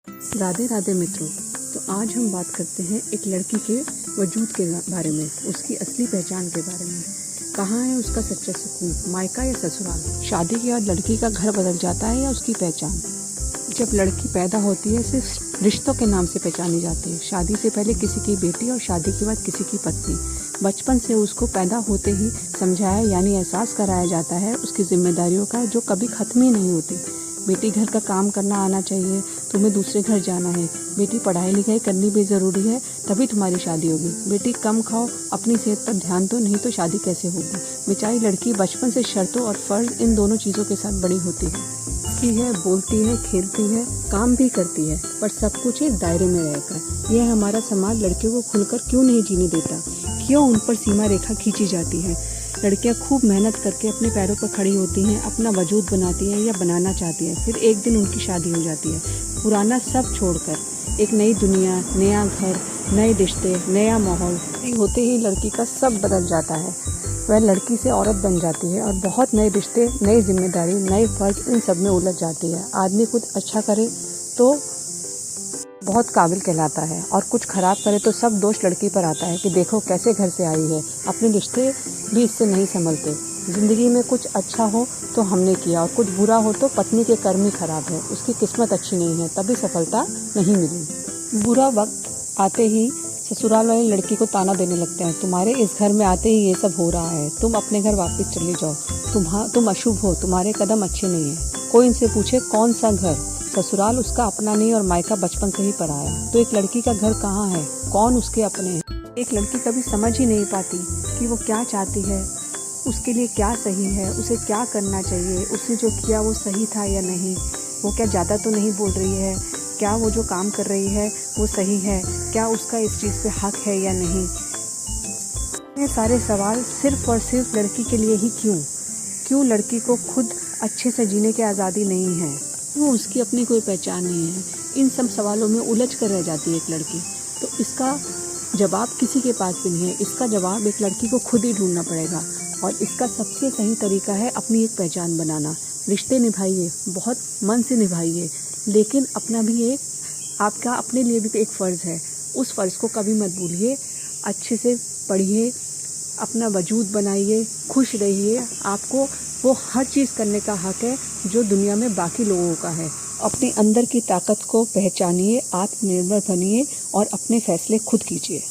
राधे राधे मित्रों। तो आज हम बात करते हैं एक लड़की के वजूद के बारे में, उसकी असली पहचान के बारे में। कहाँ है उसका सच्चा सुकून, मायका या ससुराल? शादी के बाद लड़की का घर बदल जाता है या उसकी पहचान? जब लड़की पैदा होती है सिर्फ रिश्तों के नाम से पहचानी जाती है। शादी से पहले किसी की बेटी और शादी के बाद किसी की पत्नी। बचपन से उसको पैदा होते ही समझाया यानी एहसास कराया जाता है उसकी जिम्मेदारियों का, जो कभी खत्म ही नहीं होती। बेटी घर का काम करना आना चाहिए, तुम्हें दूसरे घर जाना है। बेटी पढ़ाई लिखाई करनी भी ज़रूरी है, तभी तुम्हारी शादी होगी। बेटी कम खाओ, अपनी सेहत पर ध्यान दो, नहीं तो शादी कैसे होगी। बेचारी लड़की बचपन से शर्तों और फ़र्ज इन दोनों चीज़ों के साथ बड़ी होती है, बोलती है, खेलती है, काम भी करती है, पर सब कुछ एक दायरे में रहकर। यह हमारा समाज लड़कियों को खुलकर क्यों नहीं जीने देता? क्यों उन पर सीमा रेखा खींची जाती है? लड़कियां खूब मेहनत करके अपने पैरों पर खड़ी होती हैं, अपना वजूद बनाती हैं या बनाना चाहती हैं, फिर एक दिन उनकी शादी हो जाती है। पुराना सब छोड़कर एक नई दुनिया, नया घर, नए रिश्ते, नया माहौल होते ही लड़की का सब बदल जाता है। वह लड़की से औरत बन जाती है और बहुत नए रिश्ते, नई जिम्मेदारी, नए फर्ज, इन सब में उलझ जाती है। आदमी कुछ अच्छा करे तो बहुत काबिल कहलाता है, और कुछ खराब करे तो सब दोष लड़की पर आता है कि देखो कैसे घर से आई है। अपने रिश्ते भी इससे नहीं संभलते। ज़िंदगी में कुछ अच्छा हो तो हमने किया, और कुछ बुरा हो तो पत्नी के कर्म ही खराब है, उसकी किस्मत अच्छी नहीं है, तभी सफलता नहीं मिली। बुरा वक्त आते ही ससुराल वाले लड़की को ताना देने लगते हैं, तुम्हारे इस घर में आते ही ये सब हो रहा है, तुम अपने घर वापस चले जाओ, तुम अशुभ हो, तुम्हारे कदम अच्छे नहीं हैं। कोई इनसे पूछे कौन सा घर? ससुराल उसका अपना नहीं और मायका बचपन से ही पराया। तो एक लड़की का घर कहाँ है, कौन उसके अपने हैं? एक लड़की कभी समझ ही नहीं पाती कि वो क्या चाहती है, उसके लिए क्या सही है, उसे क्या करना चाहिए, उसने जो किया वो सही था या नहीं, वो क्या ज़्यादा तो नहीं बोल रही है, क्या वो जो काम कर रही है वो सही है, क्या उसका इस चीज़ पे हक है या नहीं। ये सारे सवाल सिर्फ और सिर्फ लड़की के लिए ही क्यों लड़की को खुद अच्छे से जीने की आज़ादी नहीं है? वो उसकी अपनी कोई पहचान नहीं है। इन सब सवालों में उलझ कर रह जाती है एक लड़की। तो इसका जवाब किसी के पास भी नहीं है। इसका जवाब एक लड़की को खुद ही ढूंढना पड़ेगा, और इसका सबसे सही तरीका है अपनी एक पहचान बनाना। रिश्ते निभाइए, बहुत मन से निभाइए, लेकिन अपना भी एक, आपका अपने लिए भी एक फ़र्ज़ है, उस फ़र्ज़ को कभी मत भूलिए। अच्छे से पढ़िए, अपना वजूद बनाइए, खुश रहिए। आपको वो हर चीज़ करने का हक है जो दुनिया में बाकी लोगों का है। अपने अंदर की ताकत को पहचानिए, आत्मनिर्भर बनिए और अपने फैसले खुद कीजिए।